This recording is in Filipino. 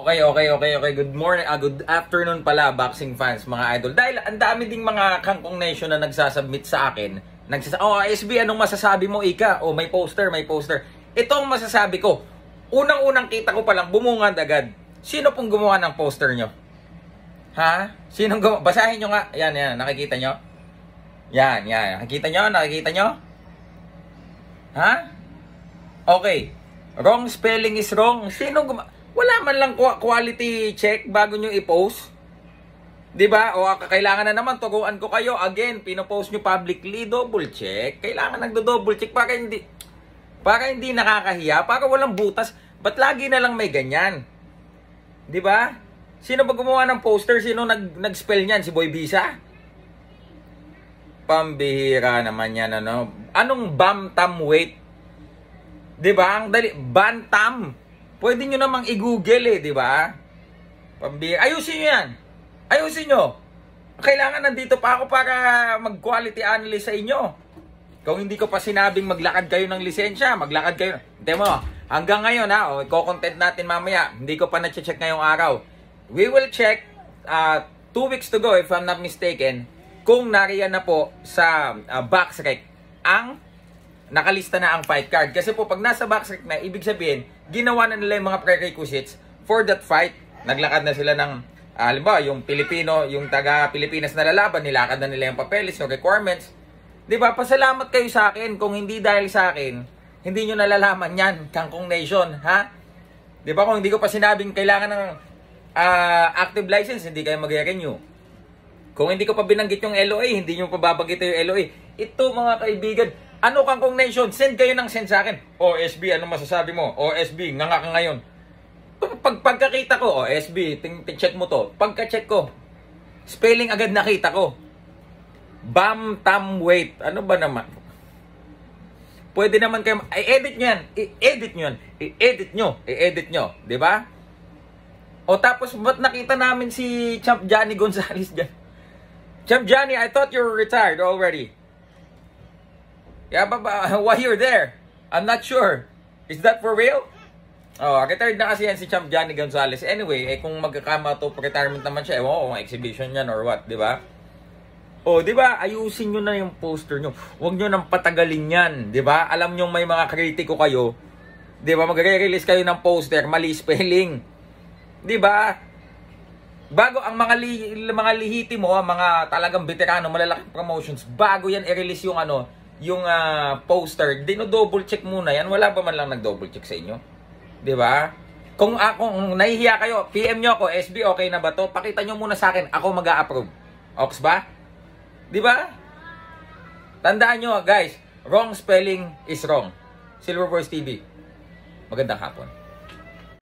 Okay. Good morning, good afternoon pala, boxing fans, mga idol. Dahil ang dami ding mga Kangkong Nation na nagsasubmit sa akin. SB, anong masasabi mo, Ika? May poster. Ito ang masasabi ko. Unang-unang kita ko palang bumungad agad. Sino pong gumawa ng poster nyo? Ha? Sinong gumawa? Basahin nyo nga. Yan. Nakikita nyo? Yan. Nakikita nyo? Ha? Okay. Wrong spelling is wrong. Sino gumawa? Wala man lang quality check bago nyo i-post. Diba? O kailangan na naman, tuguan ko kayo. Again, pinopost nyo publicly, double check. Kailangan nagdo-double check para hindi nakakahiya, para walang butas. Ba't lagi na lang may ganyan? Diba? Sino ba gumawa ng poster? Sino nag-spell niyan? Si Boy Bisa? Pambihira naman yan, ano? Anong bantamweight? Diba? Ang dali. Bantam. Pwede nyo namang i-google di ba? Ayusin nyo yan. Ayusin nyo. Kailangan nandito pa ako para mag-quality analyst sa inyo. Kung hindi ko pa sinabing maglakad kayo ng lisensya, maglakad kayo. Hindi mo, hanggang ngayon i-content natin mamaya. Hindi ko pa na-check ngayong araw. We will check 2 weeks to go if I'm not mistaken kung nariyan na po sa BoxRec ang nakalista na ang fight card. Kasi po pag nasa BoxRec na, ibig sabihin, ginawa na nila yung mga prerequisites for that fight. Naglakad na sila ng, halimbawa, yung Pilipino, yung taga-Pilipinas na lalaban, nilakad na nila yung papeles, yung requirements. Diba? Pasalamat kayo sa akin. Kung hindi dahil sa akin, hindi nyo nalalaman yan, Kangkong Nation, ha? Diba? Kung hindi ko pa sinabing kailangan ng active license, hindi kayo mag-renew. Kung hindi ko pa binanggit yung LOA, hindi nyo pa babanggit yung LOA. Ito, mga kaibigan, ano Kangkong Nation? Send kayo ng send sa akin. SB, ano masasabi mo? SB, nga ka ngayon. Pagkakita ko, SB, check mo to. Pagka-check ko, spelling agad nakita ko. Bantamweight. Ano ba naman? Pwede naman kayo, i-edit nyo yan. I-edit nyo. Diba? Tapos, ba't nakita namin si Champ Johnny Gonzalez dyan? Champ Johnny, I thought you were retired already. Yeah, but why you're there? I'm not sure. Is that for real? Retired na kasi yan si Champ Johnny Gonzalez. Anyway, kung magkakama to retirement naman siya, kung exhibition yan or what, di ba? Di ba? Ayusin nyo na yung poster nyo. Huwag nyo nang patagalin yan, di ba? Alam nyo may mga kritiko kayo. Di ba? Magre-release kayo ng poster, mali spelling. Di ba? Bago ang mga lihiti mo, mga talagang veterano, malalaking promotions, bago yan i-release yung yung poster, dino-double check muna yan. Wala ba man lang nag-double check sa inyo? 'Di ba? Kung nahihiya kayo, PM nyo ako, SB, okay na ba to? Pakita nyo muna sa akin, ako mag-a-approve. Ox ba? 'Di ba? Tandaan nyo, guys, wrong spelling is wrong. Silver Voice TV. Magandang hapon.